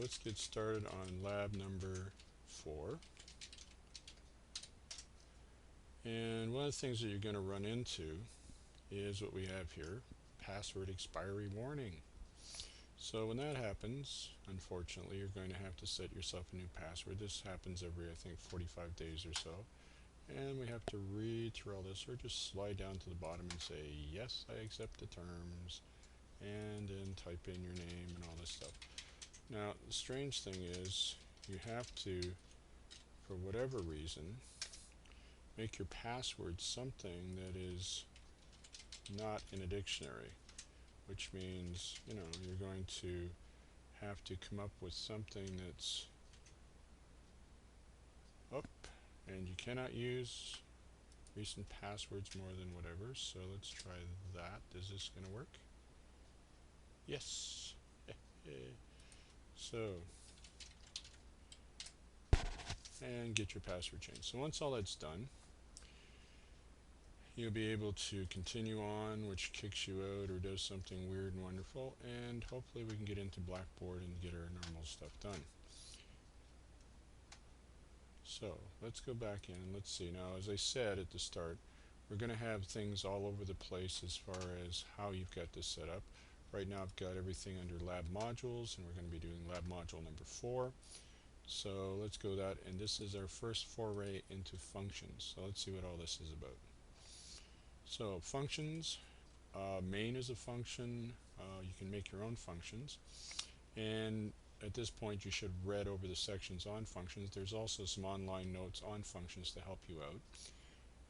let's get started on lab number 4. And one of the things that you're going to run into is what we have here, password expiry warning. So when that happens, unfortunately, you're going to have to set yourself a new password. This happens every, I think, 45 days or so. And we have to read through all this, or just slide down to the bottom and say, yes, I accept the terms, and then type in your name and all this stuff. Now, the strange thing is, you have to, for whatever reason, make your password something that is not in a dictionary, which means, you're going to have to come up with something that's up, and you cannot use recent passwords more than whatever. So let's try that. Is this going to work? Yes. So, and get your password changed. So once all that's done, you'll be able to continue on, which kicks you out or does something weird and wonderful, and hopefully we can get into Blackboard and get our normal stuff done. So let's go back in and let's see. Now, as I said at the start, we're going to have things all over the place as far as how you've got this set up. Right now I've got everything under lab modules, and we're going to be doing lab module number 4. So let's go that, and this is our first foray into functions. So let's see what all this is about. So functions, main is a function. You can make your own functions, and at this point you should have read over the sections on functions. There's also some online notes on functions to help you out.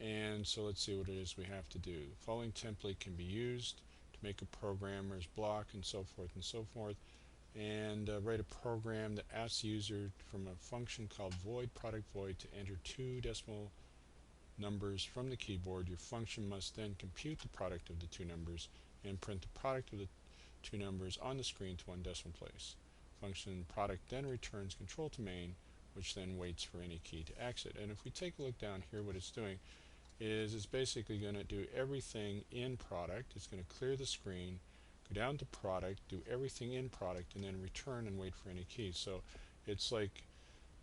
And so let's see what it is we have to do. Following template can be used to make a programmer's block and so forth and so forth, and write a program that asks the user from a function called void product void to enter 2 decimal numbers from the keyboard. Your function must then compute the product of the 2 numbers and print the product of the 2 numbers on the screen to 1 decimal place. Function product then returns control to main, which then waits for any key to exit. And if we take a look down here, what it's doing is it's basically going to do everything in product. It's going to clear the screen, go down to product, do everything in product, and then return and wait for any keys. So it's like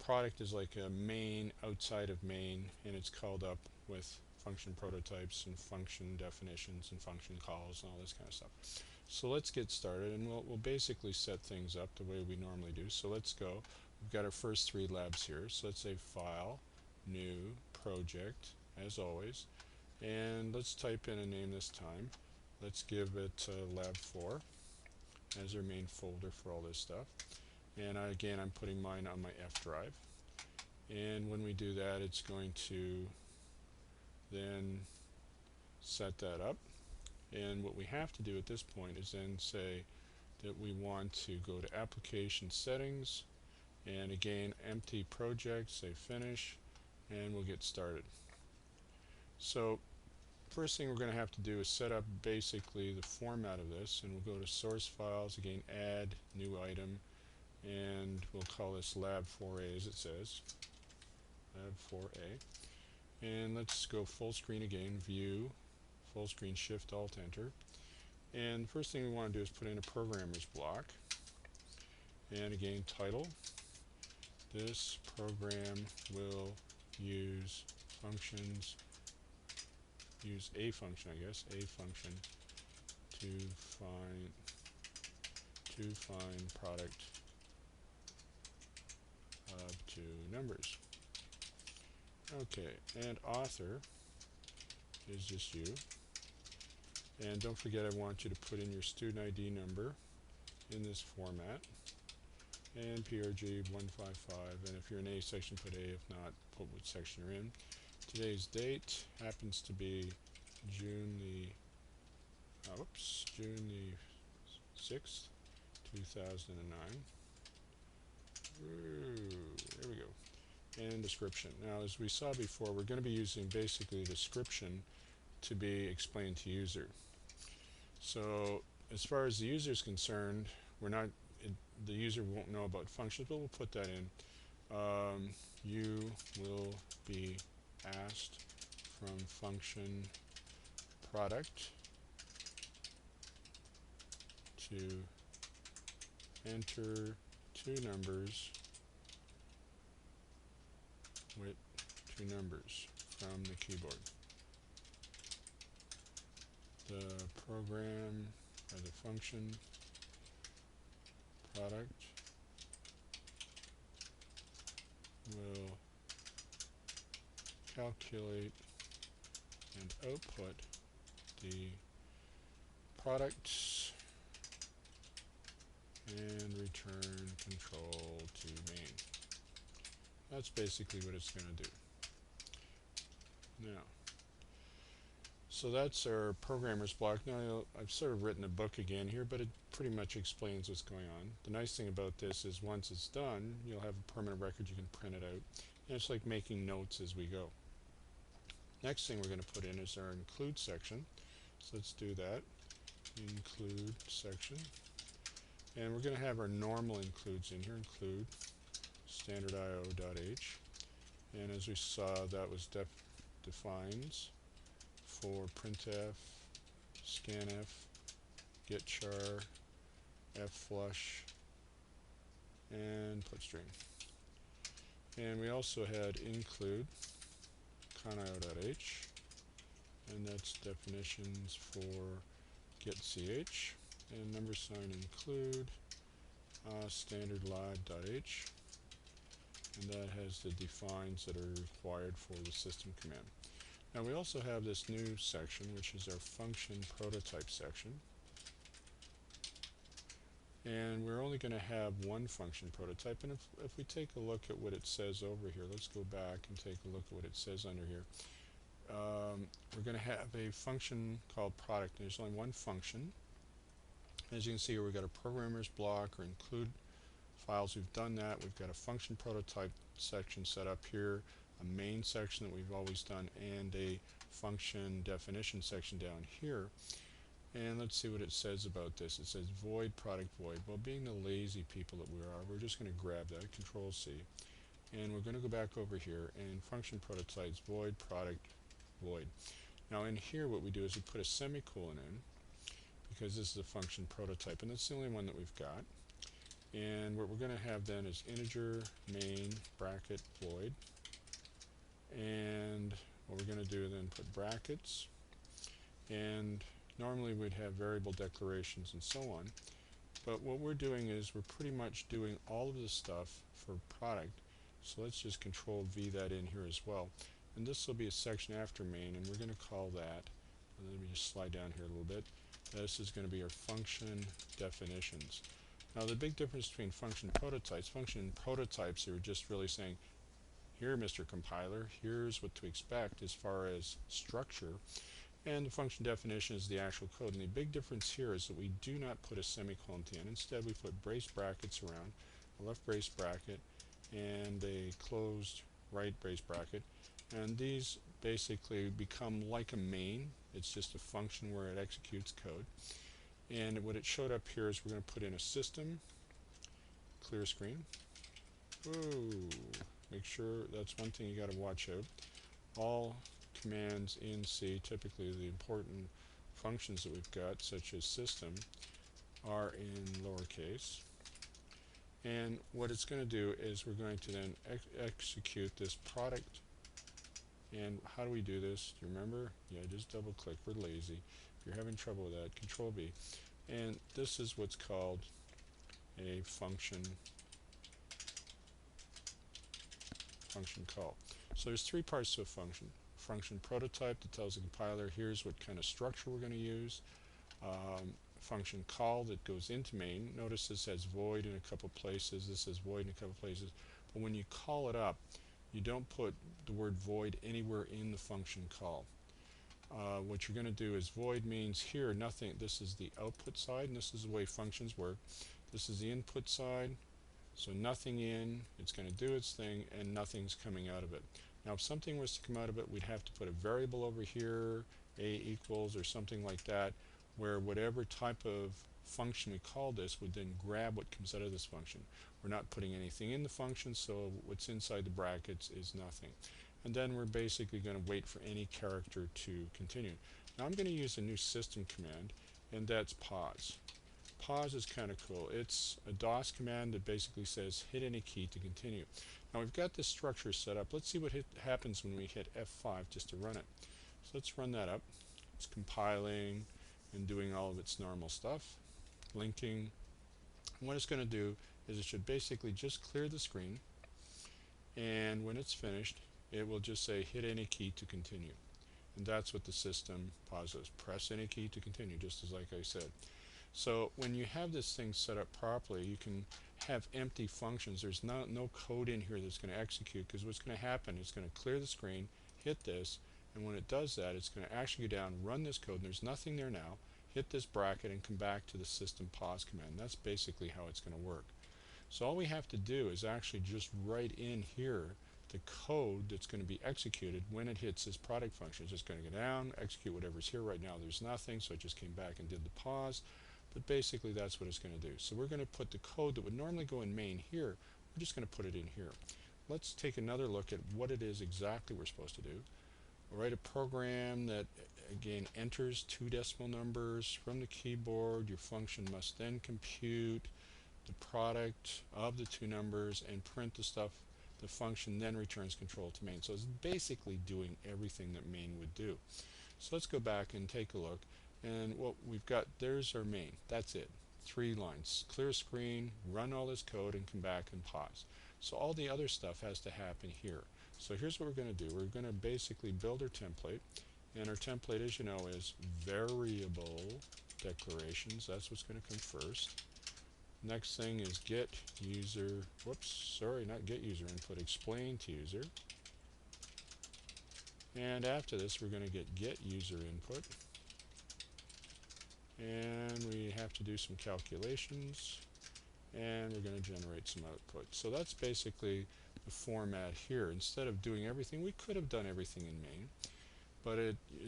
product is like a main outside of main, and it's called up with function prototypes and function definitions and function calls and all this kind of stuff. So let's get started, and we'll basically set things up the way we normally do. So let's go. We've got our first 3 labs here. So let's say File, New, Project, as always. And let's type in a name this time. Let's give it Lab 4 as our main folder for all this stuff. And again, I'm putting mine on my F drive. And when we do that, it's going to then set that up. And what we have to do at this point is then say that we want to go to Application Settings, and again, Empty Project, say Finish, and we'll get started. So first thing we're going to have to do is set up basically the format of this, and we'll go to Source Files, again, Add, New Item, and we'll call this Lab 4A as it says, Lab 4A. And let's go full screen again, View, full screen, Shift Alt Enter. And the first thing we want to do is put in a programmer's block. And again, title. This program will use functions, use a function, I guess, a function to find product of 2 numbers. Okay, and author is just you. And don't forget, I want you to put in your student ID number in this format, and PRG 155, and if you're in A section, put A. If not, put what section you're in. Today's date happens to be June the 6th, 2009. Ooh, there we go. And description. Now, as we saw before, we're going to be using basically description to be explained to user. So as far as the user is concerned, the user won't know about functions, but we'll put that in. You will be asked from function product to enter two numbers with two numbers from the keyboard. The program or the function product will calculate and output the products and return control to main. That's basically what it's going to do. Now, so that's our programmer's block. Now, I've sort of written a book again here, but it pretty much explains what's going on. The nice thing about this is once it's done, you'll have a permanent record. You can print it out. And it's like making notes as we go. Next thing we're going to put in is our include section. So let's do that. Include section. And we're going to have our normal includes in here. Include standard io.h. And as we saw, that was defines for printf, scanf, getchar, fflush, and putstring. And we also had include conio.h, and that's definitions for getch, and number sign include standard lab.h, and that has the defines that are required for the system command. Now we also have this new section, which is our function prototype section. And we're only going to have one function prototype. And if we take a look at what it says over here, let's go back and take a look at what it says under here. We're going to have a function called product. And there's only one function. As you can see here, we've got a programmer's block or include files. We've done that. We've got a function prototype section set up here, a main section that we've always done, and a function definition section down here. And let's see what it says about this. It says void product void. Well, being the lazy people that we are, we're just going to grab that, Control C, and we're going to go back over here and function prototypes void product void. Now in here what we do is we put a semicolon in because this is a function prototype, and that's the only one that we've got. And what we're going to have then is integer main bracket void, and what we're going to do then put brackets, and normally we'd have variable declarations and so on, but what we're doing is we're pretty much doing all of this stuff for product. So let's just Control V that in here as well, and this will be a section after main, and we're going to call that, let me just slide down here a little bit, this is going to be our function definitions. Now the big difference between function prototypes are just really saying, here Mr. Compiler, here's what to expect as far as structure, and the function definition is the actual code. And the big difference here is that we do not put a semicolon at the end. Instead we put brace brackets around, a left brace bracket and a closed right brace bracket, and these basically become like a main. It's just a function where it executes code. And what it showed up here is we're going to put in a system, clear screen. Ooh, make sure that's one thing you got to watch out. All commands in C, typically the important functions that we've got, such as system, are in lowercase. And what it's going to do is we're going to then execute this product. And how do we do this? Do you remember? Yeah, just double click. We're lazy. If you're having trouble with that, Control B. And this is what's called a function call. So there's three parts to a function. Function prototype that tells the compiler here's what kind of structure we're going to use. Function call that goes into main. Notice this has void in a couple places, this has void in a couple places, but when you call it up, you don't put the word void anywhere in the function call. What you're going to do is void means here nothing. This is the output side, and this is the way functions work. This is the input side, so nothing in, it's going to do its thing, and nothing's coming out of it. Now if something was to come out of it, we'd have to put a variable over here, a equals or something like that, where whatever type of function we call this would then grab what comes out of this function. We're not putting anything in the function, so what's inside the brackets is nothing. And then we're basically going to wait for any character to continue. Now I'm going to use a new system command, and that's pause. pause is kind of cool. It's a DOS command that basically says hit any key to continue. Now we've got this structure set up. Let's see what happens when we hit F5 just to run it. So let's run that up. It's compiling and doing all of its normal stuff, linking. And what it's going to do is it should basically just clear the screen, and when it's finished it will just say hit any key to continue. And that's what the system pauses. Press any key to continue, just as like I said. So when you have this thing set up properly, you can have empty functions. There's no code in here that's going to execute, because what's going to happen is it's going to clear the screen, hit this, and when it does that, it's going to actually go down, run this code, and there's nothing there now, hit this bracket, and come back to the system pause command. That's basically how it's going to work. So all we have to do is actually just write in here the code that's going to be executed when it hits this product function. It's just going to go down, execute whatever's here. Right now there's nothing, so it just came back and did the pause. But basically that's what it's going to do. So we're going to put the code that would normally go in main here, we're just going to put it in here. Let's take another look at what it is exactly we're supposed to do. We'll write a program that again enters 2 decimal numbers from the keyboard. Your function must then compute the product of the 2 numbers and print the stuff. The function then returns control to main. So it's basically doing everything that main would do. So let's go back and take a look. And what we've got, there's our main. That's it. 3 lines. Clear screen, run all this code, and come back and pause. So all the other stuff has to happen here. So here's what we're going to do. We're going to basically build our template. And our template, as you know, is variable declarations. That's what's going to come first. Next thing is get user, whoops, sorry, not get user input, explain to user. And after this, we're going to get user input. And we have to do some calculations. And we're going to generate some output. So that's basically the format here. Instead of doing everything, we could have done everything in main. But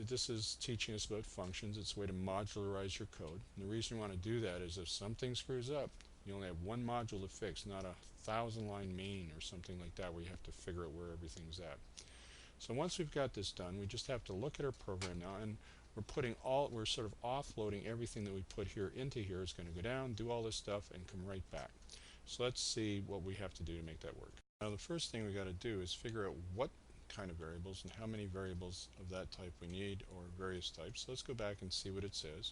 this is teaching us about functions. It's a way to modularize your code. And the reason you want to do that is if something screws up, you only have one module to fix, not a 1,000-line main or something like that where you have to figure out where everything's at. So once we've got this done, we just have to look at our program now, and we're sort of offloading everything that we put here into here. It's going to go down, do all this stuff, and come right back. So let's see what we have to do to make that work. Now the first thing we got to do is figure out what kind of variables and how many variables of that type we need, or various types. So let's go back and see what it says.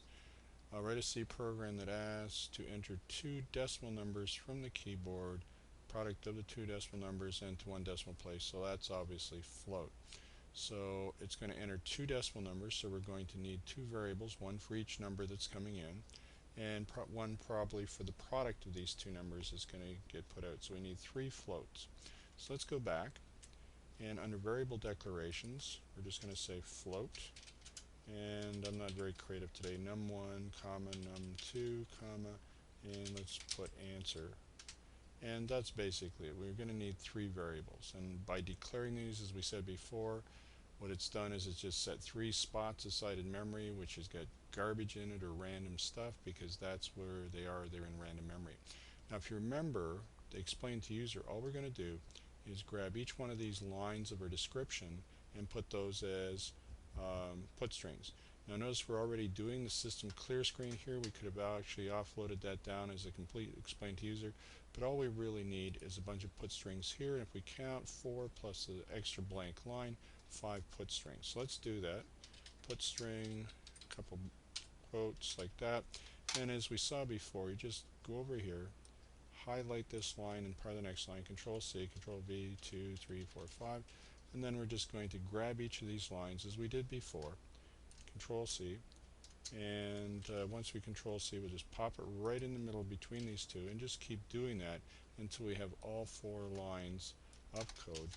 I'll write a C program that asks to enter 2 decimal numbers from the keyboard, product of the 2 decimal numbers into 1 decimal place. So that's obviously float. So it's going to enter 2 decimal numbers, so we're going to need 2 variables, one for each number that's coming in, and one probably for the product of these 2 numbers is going to get put out. So we need 3 floats. So let's go back, and under variable declarations, we're just going to say float. And I'm not very creative today. num1, comma, num2, comma, and let's put answer. And that's basically it. We're going to need 3 variables. And by declaring these, as we said before, what it's done is it's just set 3 spots aside in memory, which has got garbage in it or random stuff, because that's where they are. They're in random memory. Now, if you remember, to explain to user, all we're going to do is grab each one of these lines of our description and put those as put strings. Now notice we're already doing the system clear screen here. We could have actually offloaded that down as a complete explain to user, but all we really need is a bunch of put strings here, and if we count 4 plus the extra blank line, 5 put strings. So let's do that. Put string, a couple quotes like that, and as we saw before, you just go over here, highlight this line and part of the next line, Control C, Control V, 2, 3, 4, 5, and then we're just going to grab each of these lines as we did before, Control C, and once we Control C, we'll just pop it right in the middle between these 2 and just keep doing that until we have all 4 lines of code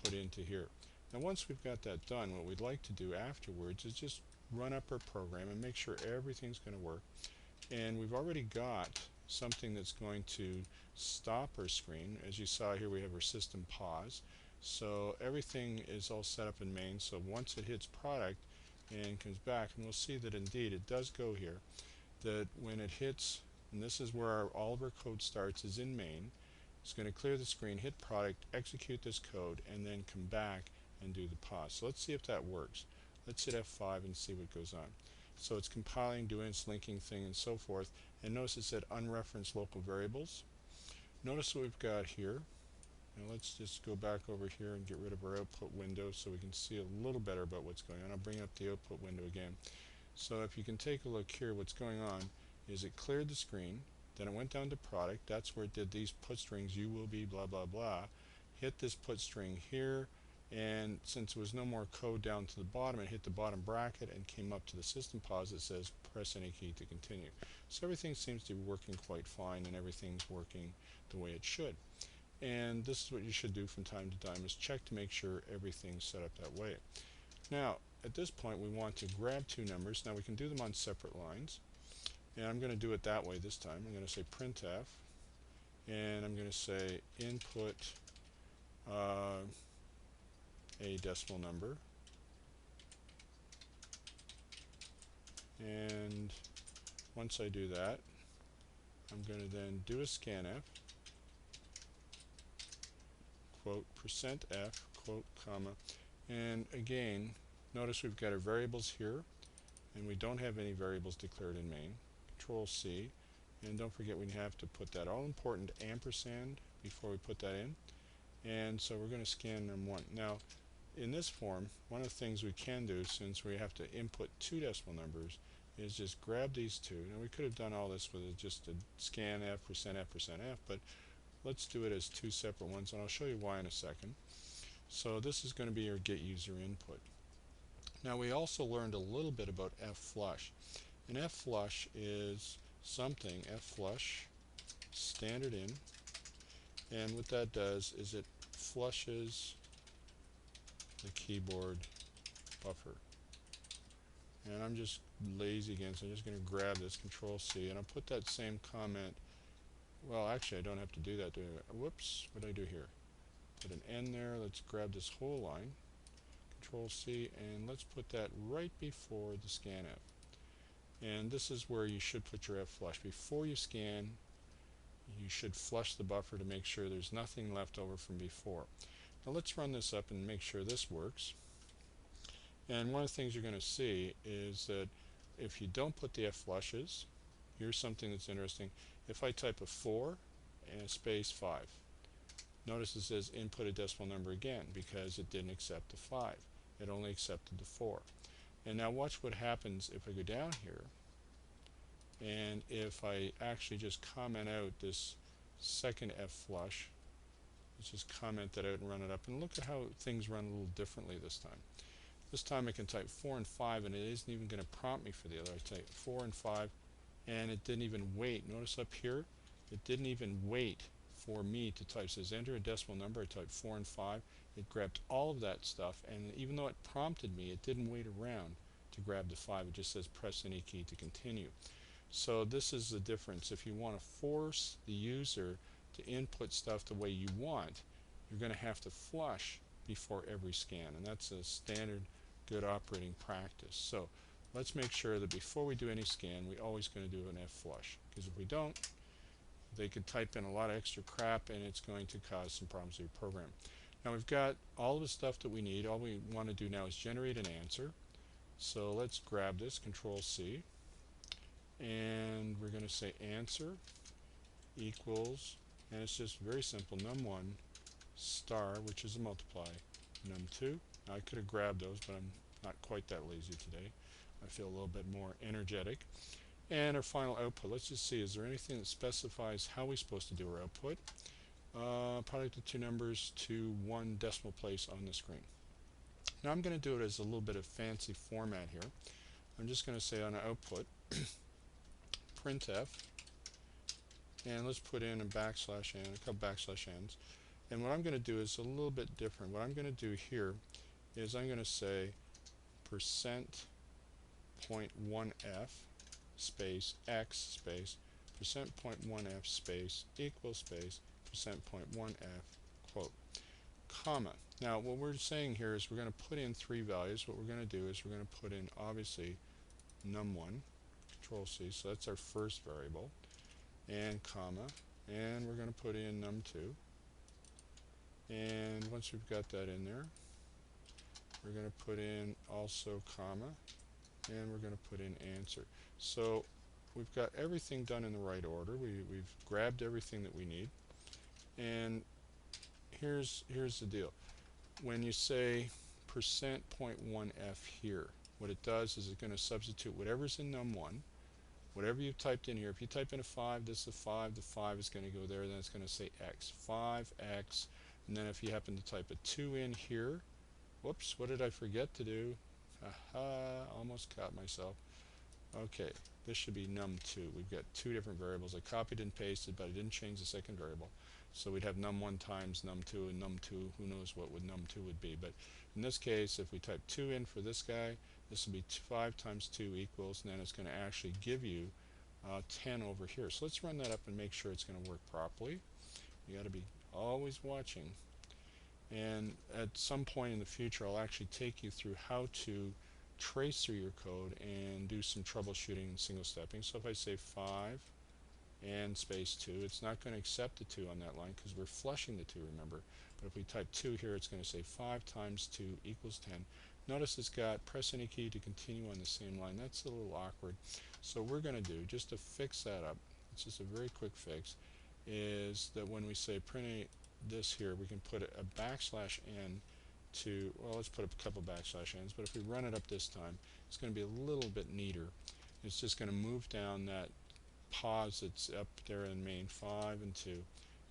put into here. Now once we've got that done, what we'd like to do afterwards is just run up our program and make sure everything's going to work. And we've already got something that's going to stop our screen. As you saw here, we have our system pause. So everything is all set up in main. So once it hits product and comes back, and we'll see that indeed it does go here, that when it hits, and this is where all of our code starts, is in main, it's going to clear the screen, hit product, execute this code, and then come back and do the pause. So let's see if that works. Let's hit F5 and see what goes on. So it's compiling, doing its linking thing, and so forth. and notice it said unreferenced local variables. Notice what we've got here. Now let's just go back over here and get rid of our output window so we can see a little better about what's going on. I'll bring up the output window again. So if you can take a look here, what's going on is it cleared the screen, then it went down to product, that's where it did these put strings, you will be blah blah blah, hit this put string here, and since there was no more code down to the bottom, it hit the bottom bracket and came up to the system pause that says press any key to continue. So everything seems to be working quite fine and everything's working the way it should. And this is what you should do from time to time, is check to make sure everything's set up that way. Now at this point we want to grab two numbers. Now we can do them on separate lines, and I'm going to do it that way this time. I'm going to say printf, and I'm going to say input a decimal number, and once I do that, I'm going to then do a scanf, quote %f, quote, comma, and again notice we've got our variables here and we don't have any variables declared in main. Control C, and don't forget we have to put that all important ampersand before we put that in, and so we're going to scan num1. Now in this form, one of the things we can do, since we have to input two decimal numbers, is just grab these two. Now we could have done all this with just a scanf, %f, but let's do it as two separate ones, and I'll show you why in a second. So this is going to be your get user input. Now we also learned a little bit about fflush, and fflush is something, fflush standard in, and what that does is it flushes the keyboard buffer. And I'm just lazy again, so I'm just going to grab this, Control C, and I'll put that same comment. Well, actually I don't have to do that. Whoops, what did I do here? Put an N there. Let's grab this whole line, Control C, and let's put that right before the scanf. And this is where you should put your fflush. Before you scan, you should flush the buffer to make sure there's nothing left over from before. Now let's run this up and make sure this works. And one of the things you're going to see is that if you don't put the fflushes, here's something that's interesting. If I type a 4 and a space 5, notice it says input a decimal number again because it didn't accept the 5. It only accepted the 4. And now watch what happens if I go down here, and if I actually just comment out this second fflush, let's just comment that out and run it up, and look at how things run a little differently this time. This time I can type 4 and 5 and it isn't even going to prompt me for the other. I type 4 and 5 and it didn't even wait. Notice up here, it didn't even wait for me to type. It says enter a decimal number. I typed 4 and 5. It grabbed all of that stuff, and even though it prompted me, it didn't wait around to grab the 5. It just says press any key to continue. So this is the difference. If you want to force the user to input stuff the way you want, you're going to have to flush before every scan, and that's a standard good operating practice. So let's make sure that before we do any scan, we're always going to do an fflush, because if we don't, they could type in a lot of extra crap and it's going to cause some problems with your program. Now we've got all the stuff that we need. All we want to do now is generate an answer. So let's grab this, Control C, and we're going to say answer equals, and it's just very simple, num1 star, which is a multiply, num2. Now I could have grabbed those, but I'm not quite that lazy today. I feel a little bit more energetic. And our final output, let's just see, is there anything that specifies how we're supposed to do our output? Product of two numbers to one decimal place on the screen. Now I'm going to do it as a little bit of fancy format here. I'm just going to say on output printf, and let's put in a backslash n, a couple backslash n's. And what I'm going to do is a little bit different. What I'm going to do here is I'm going to say %.1f space x space %.1f space equals space %.1f quote comma. Now what we're saying here is we're going to put in three values. What we're going to do is we're going to put in obviously num1, Control C, so that's our first variable, and comma, and we're going to put in num2, and once we've got that in there, we're going to put in also comma, and we're going to put in answer. So we've got everything done in the right order. We've grabbed everything that we need. And here's the deal. When you say %.1f here, what it does is it's going to substitute whatever's in num1, whatever you've typed in here. If you type in a 5, this is a 5, the 5 is going to go there, then it's going to say x, 5x, and then if you happen to type a 2 in here, whoops, what did I forget to do? Haha, almost caught myself. Okay, this should be num2. We've got two different variables. I copied and pasted, but I didn't change the second variable. So we'd have num1 times num2, and num2, who knows what would num2 would be. But in this case, if we type 2 in for this guy, this will be 5 times 2 equals, and then it's going to actually give you 10 over here. So let's run that up and make sure it's going to work properly. You got to be always watching. And at some point in the future, I'll actually take you through how to trace through your code and do some troubleshooting and single stepping. So if I say 5 and space 2, it's not going to accept the 2 on that line because we're flushing the 2, remember. But if we type 2 here, it's going to say 5 times 2 equals 10. Notice it's got press any key to continue on the same line. That's a little awkward. So what we're going to do, just to fix that up, it's just a very quick fix, is that when we say print this here, we can put a \n to, well, let's put a couple \n's, but if we run it up this time, it's going to be a little bit neater. It's just going to move down that pause that's up there in main 5 and 2.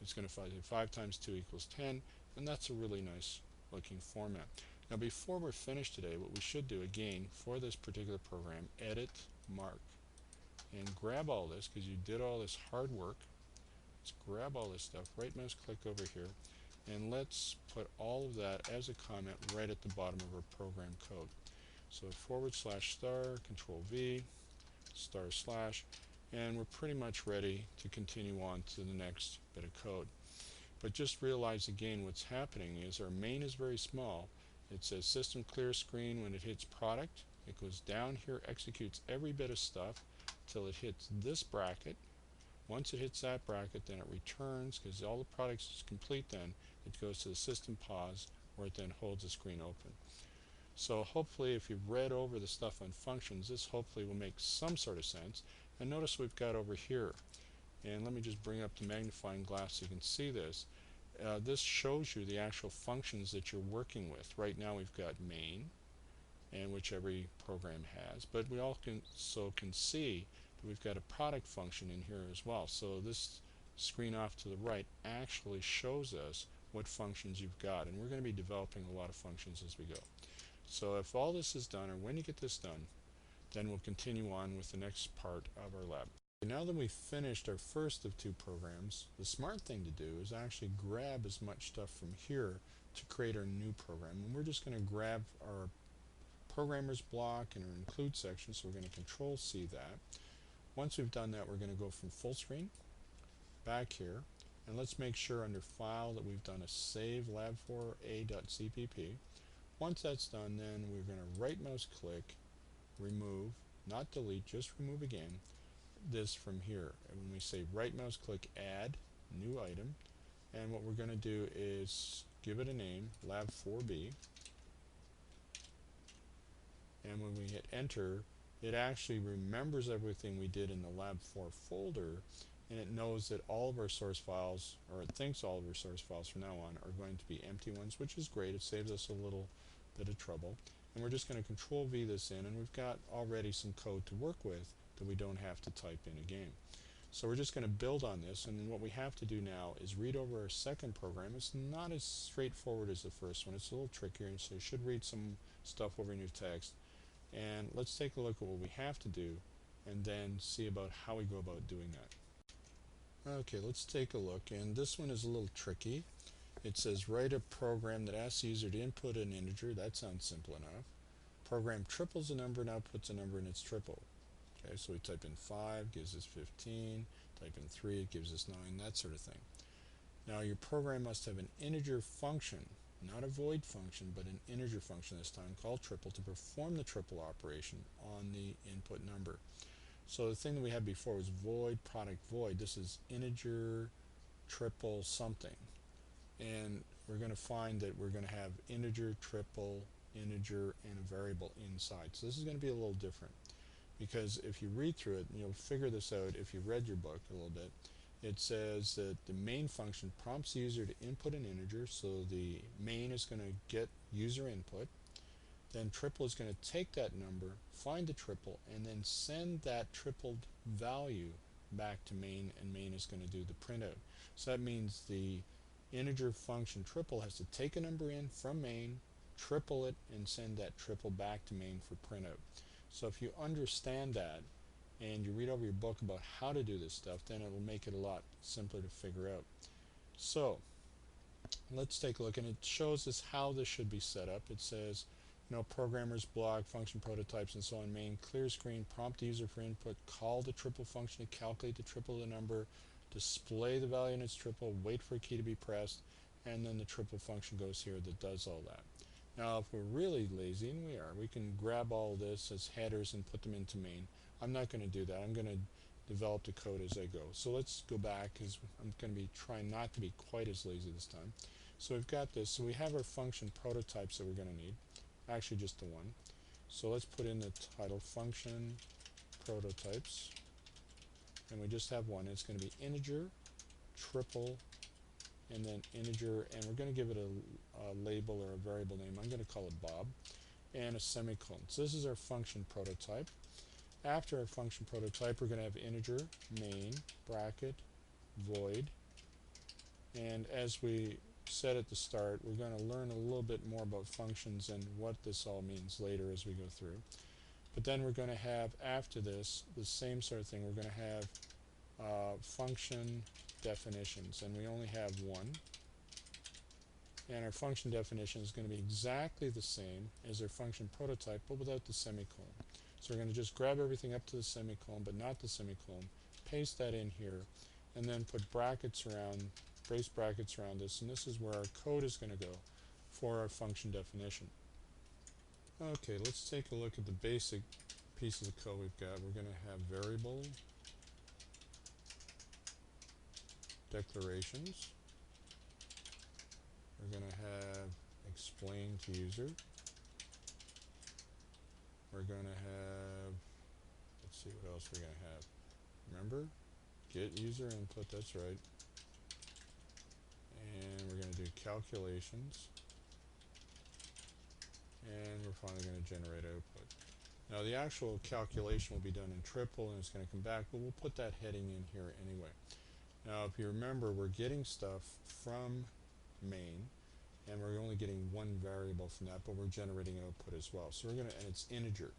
It's going to say 5 times 2 equals 10, and that's a really nice looking format. Now before we're finished today, what we should do again for this particular program, edit, mark, and grab all this because you did all this hard work. Let's grab all this stuff, right mouse click over here, and let's put all of that as a comment right at the bottom of our program code. So /* control V, // and we're pretty much ready to continue on to the next bit of code. But just realize again what's happening is our main is very small. It says system clear screen when it hits product. It goes down here, executes every bit of stuff till it hits this bracket. Once it hits that bracket, then it returns, because all the products is complete, then it goes to the system pause, where it then holds the screen open. So hopefully if you've read over the stuff on functions, this hopefully will make some sort of sense. And notice we've got over here, and let me just bring up the magnifying glass so you can see this. This shows you the actual functions that you're working with. Right now we've got main, and which every program has, but we also can see that we've got a product function in here as well. So this screen off to the right actually shows us what functions you've got, and we're going to be developing a lot of functions as we go. So if all this is done, or when you get this done, then we'll continue on with the next part of our lab. Now that we've finished our first of two programs, the smart thing to do is actually grab as much stuff from here to create our new program. And we're just going to grab our programmers block and our include section, so we're going to control C that. Once we've done that, we're going to go from full screen back here, and let's make sure under file that we've done a save lab4a.cpp. Once that's done, then we're going to right mouse click, remove, not delete, just remove again, this from here. And when we say right mouse click, add new item, and what we're going to do is give it a name, lab4b, and when we hit enter, it actually remembers everything we did in the lab4 folder, and it knows that all of our source files, or it thinks all of our source files from now on, are going to be empty ones, which is great. It saves us a little bit of trouble. And we're just going to control V this in, and we've got already some code to work with that we don't have to type in again. So we're just going to build on this, and what we have to do now is read over our second program. It's not as straightforward as the first one. It's a little trickier, and so you should read some stuff over in your text. And let's take a look at what we have to do and then see about how we go about doing that. Okay, let's take a look, and this one is a little tricky. It says write a program that asks the user to input an integer. That sounds simple enough. Program triples a number and outputs a number in its triple. Okay, so we type in 5, gives us 15, type in 3, it gives us 9, that sort of thing. Now your program must have an integer function, not a void function, but an integer function this time called triple to perform the triple operation on the input number. So the thing that we had before was void, product, void. This is integer, triple, something. And we're going to find that we're going to have integer, triple, integer, and a variable inside. So this is going to be a little different. because if you read through it, you'll figure this out if you read your book a little bit. It says that the main function prompts the user to input an integer, so the main is going to get user input. Then triple is going to take that number, find the triple, and then send that tripled value back to main, and main is going to do the printout. So that means the integer function triple has to take a number in from main, triple it, and send that triple back to main for printout. So if you understand that and you read over your book about how to do this stuff, then it will make it a lot simpler to figure out. So let's take a look, and it shows us how this should be set up. It says, programmers block, function prototypes, and so on. Main clear screen, prompt the user for input, call the triple function to calculate the triple of the number, display the value in its triple, wait for a key to be pressed, and then the triple function goes here that does all that. Now, if we're really lazy, and we can grab all this as headers and put them into main. I'm not going to do that. I'm going to develop the code as I go. So let's go back, because I'm going to be trying not to be quite as lazy this time. So we've got this. So we have our function prototypes that we're going to need. Actually, just the one. So let's put in the title function prototypes. And we just have one. It's going to be integer, triple, and then integer. And we're going to give it a label or a variable name. I'm going to call it Bob. And a semicolon. So this is our function prototype. After our function prototype, we're going to have integer, main, bracket, void. And as we said at the start, we're going to learn a little bit more about functions and what this all means later as we go through. But then we're going to have, after this, the same sort of thing. We're going to have function definitions, and we only have one. And our function definition is going to be exactly the same as our function prototype, but without the semicolon. So we're going to just grab everything up to the semicolon, but not the semicolon, paste that in here, and then put brackets around, brace brackets around this, and this is where our code is going to go for our function definition. Okay, let's take a look at the basic pieces of code we've got. We're going to have variable declarations. We're going to have explain to user. We're going to have, let's see what else we're going to have. Remember, get user input, that's right. And we're going to do calculations. And we're finally going to generate output. Now the actual calculation will be done in triple and it's going to come back, but we'll put that heading in here anyway. Now if you remember, we're getting stuff from main, and we're only getting one variable from that, but we're generating output as well. So we're going to, and it's integer.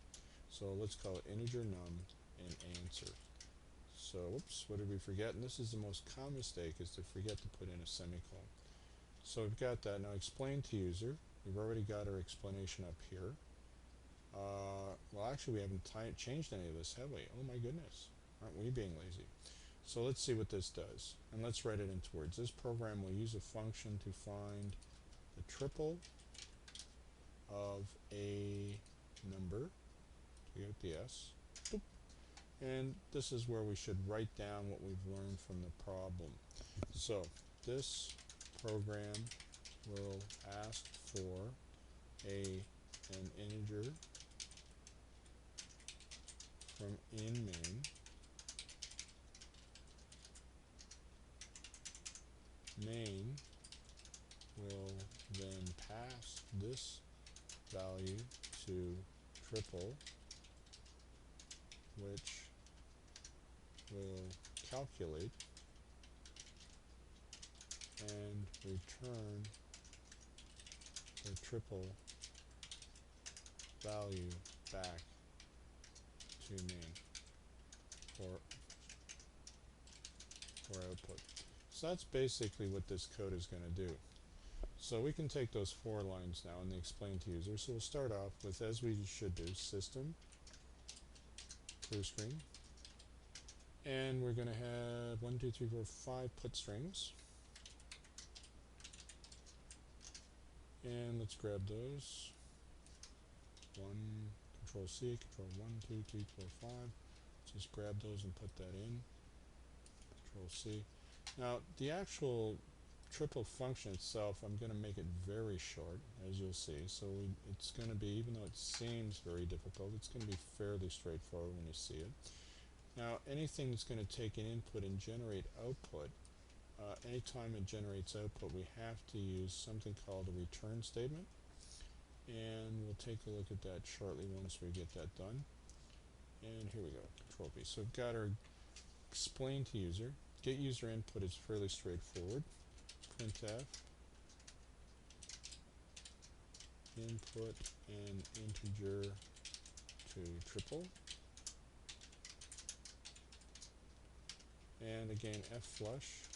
So let's call it integer num and answer. So, whoops, what did we forget? And this is the most common mistake, is to forget to put in a semicolon. So we've got that. Now explain to user. We've already got our explanation up here. Well, actually, we haven't changed any of this, have we? Oh my goodness. Aren't we being lazy? So let's see what this does. And let's write it into words. This program will use a function to find the triple of a number, to get the S. Boop. And this is where we should write down what we've learned from the problem. So this program will ask for an integer from in main. Main will then pass this value to triple, which will calculate and return the triple value back to main for output. So that's basically what this code is going to do. So we can take those 4 lines now and explain to user. So we'll start off with, as we should do, system, clear screen. And we're going to have 1, 2, 3, 4, 5 put strings. And let's grab those. 1, Control C, Control 1, 2, 3, 4, 5. Just grab those and put that in. Control C. Now, the actual triple function itself, I'm going to make it very short, as you'll see. So it's going to be, even though it seems very difficult, it's going to be fairly straightforward when you see it. Now, anything that's going to take an input and generate output, anytime it generates output, we have to use something called a return statement. And we'll take a look at that shortly once we get that done. And here we go, Control V. So we've got our explain to user. Get user input is fairly straightforward. Printf input an integer to triple. And again, fflush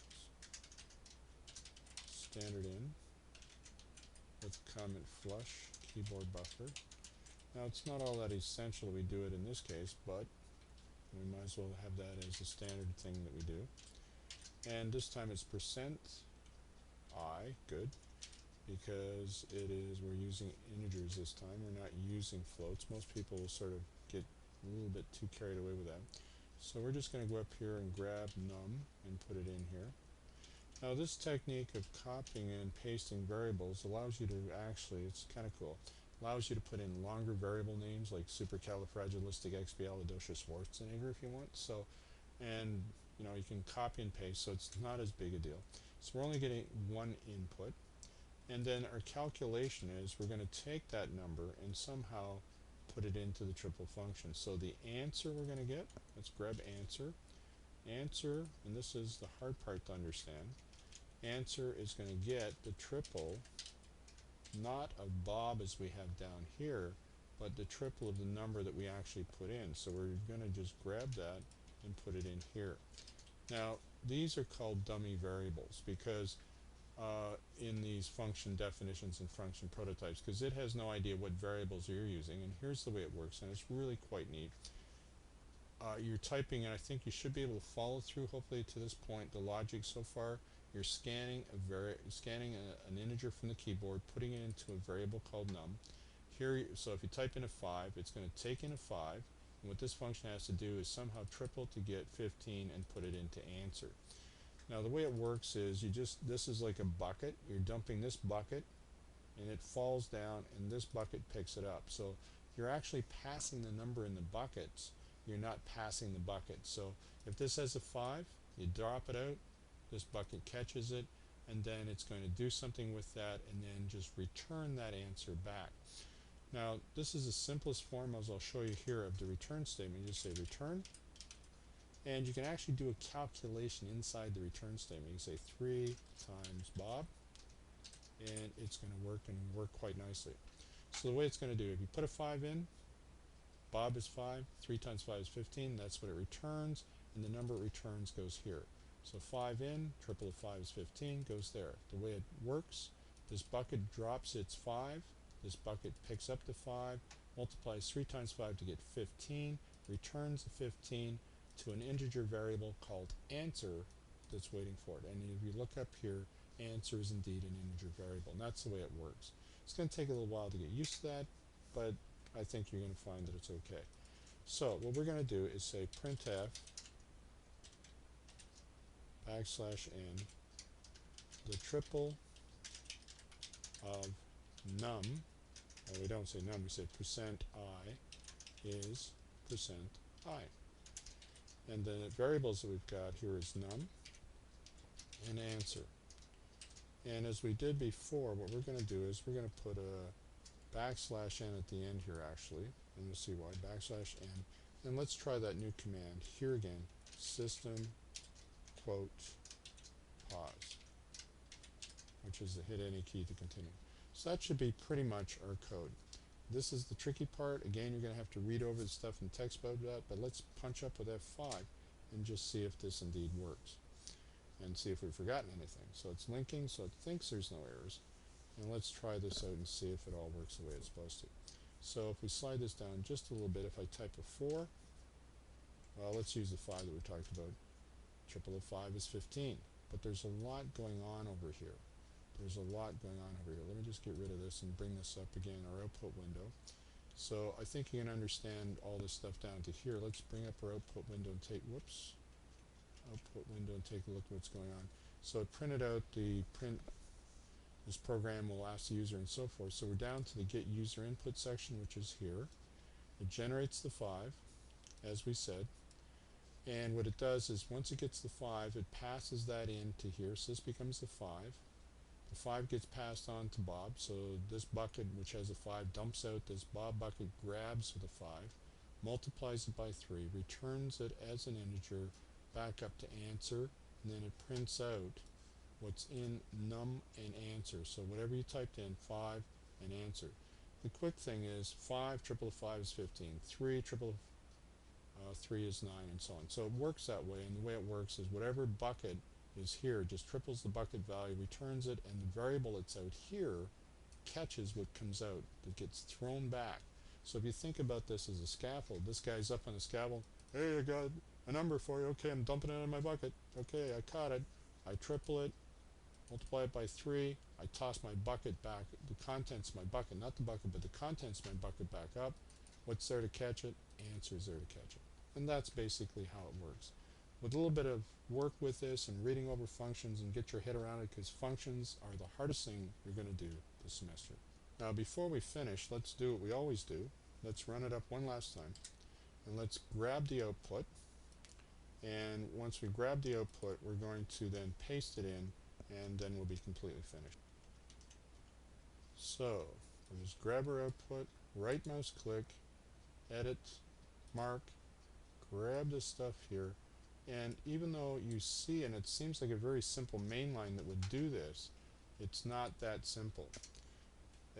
standard in with comment flush keyboard buffer. Now it's not all that essential we do it in this case, but we might as well have that as a standard thing that we do. And this time it's %I, good, because we're using integers this time. We're not using floats. Most people will sort of get a little bit too carried away with that. So we're just going to go up here and grab num and put it in here. Now this technique of copying and pasting variables allows you to actually, it's kind of cool, allows you to put in longer variable names like supercalifragilisticexpialidocious if you want. So, and you know, you can copy and paste, so it's not as big a deal. So we're only getting one input, and then our calculation is we're going to take that number and somehow put it into the triple function. So the answer we're going to get, let's grab answer. Answer, and this is the hard part to understand, answer is going to get the triple, not of Bob as we have down here, but the triple of the number that we actually put in. So we're going to just grab that and put it in here. Now these are called dummy variables because in these function definitions and function prototypes, because it has no idea what variables you're using. And here's the way it works, and it's really quite neat. You're typing, and I think you should be able to follow through hopefully to this point the logic so far. You're scanning an integer from the keyboard, putting it into a variable called num. Here, so if you type in a 5, it's going to take in a 5, and what this function has to do is somehow triple to get 15 and put it into answer. Now the way it works is this is like a bucket. You're dumping this bucket and it falls down and this bucket picks it up. So you're actually passing the number in the buckets. You're not passing the bucket. So if this has a 5, you drop it out, this bucket catches it, and then it's going to do something with that and then just return that answer back. Now this is the simplest form, as I'll show you here, of the return statement. You just say return, and you can actually do a calculation inside the return statement. You say 3 times Bob, and it's going to work and work quite nicely. So the way it's going to do, if you put a 5 in, Bob is 5, 3 times 5 is 15, that's what it returns, and the number it returns goes here. So 5 in, triple of 5 is 15, goes there. The way it works, this bucket drops its 5, this bucket picks up the 5, multiplies 3 times 5 to get 15, returns the 15 to an integer variable called answer that's waiting for it. And if you look up here, answer is indeed an integer variable, and that's the way it works. It's going to take a little while to get used to that, but I think you're going to find that it's okay. So what we're going to do is say printf \n the triple of num, well, we don't say num, we say %I is %I. And the variables that we've got here is num and answer. And as we did before, what we're going to do is we're going to put a \n at the end here actually, and you'll see why, \n. And let's try that new command here again, system quote pause, which is the hit any key to continue. So that should be pretty much our code. This is the tricky part. Again, you're going to have to read over the stuff in text about that, but let's punch up with F5 and just see if this indeed works and see if we've forgotten anything. So it's linking, so it thinks there's no errors. And let's try this out and see if it all works the way it's supposed to. So if we slide this down just a little bit, if I type a 4, well, let's use the 5 that we talked about. Triple of 5 is 15, but there's a lot going on over here. There's a lot going on over here. Let me just get rid of this and bring this up again, our output window. So I think you can understand all this stuff down to here. Let's bring up our output window and take, output window and take a look at what's going on. So it printed out the print, this program will ask the user and so forth. So we're down to the get user input section, which is here. It generates the 5, as we said. And what it does is once it gets the 5, it passes that into here. So this becomes the 5. The 5 gets passed on to Bob. So this bucket, which has a 5, dumps out. This Bob bucket grabs the 5, multiplies it by 3, returns it as an integer back up to answer, and then it prints out what's in num and answer. So whatever you typed in, 5 and answer. The quick thing is 5 triple of 5 is 15, 3 triple of 3 is 9, and so on. So it works that way, and the way it works is whatever bucket is here just triples the bucket value, returns it, and the variable that's out here catches what comes out. It gets thrown back. So if you think about this as a scaffold, this guy's up on the scaffold. Hey, I got a number for you. Okay, I'm dumping it in my bucket. Okay, I caught it. I triple it, multiply it by 3. I toss my bucket back. The contents of my bucket, not the bucket, but the contents of my bucket back up. What's there to catch it? Answer's there to catch it. And that's basically how it works. With a little bit of work with this and reading over functions and get your head around it, because functions are the hardest thing you're going to do this semester. Now before we finish, let's do what we always do. Let's run it up one last time. And let's grab the output. And once we grab the output, we're going to then paste it in, and then we'll be completely finished. So we'll just grab our output, right mouse click, edit, mark, grab this stuff here, and even though you see, and it seems like a very simple main line that would do this, it's not that simple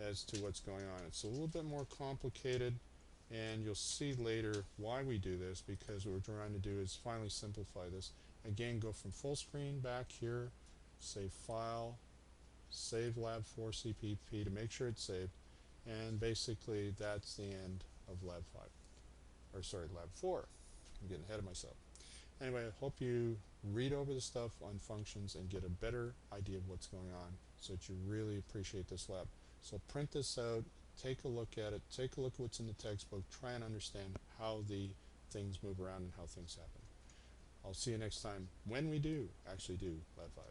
as to what's going on. It's a little bit more complicated, and you'll see later why we do this, because what we're trying to do is finally simplify this. Again, go from full screen back here, say File, save Lab4 CPP to make sure it's saved, and basically that's the end of Lab 5. Or sorry, Lab 4. I'm getting ahead of myself. Anyway, I hope you read over the stuff on functions and get a better idea of what's going on so that you really appreciate this lab. So print this out, take a look at it, take a look at what's in the textbook, try and understand how the things move around and how things happen. I'll see you next time when we do actually do Lab 5.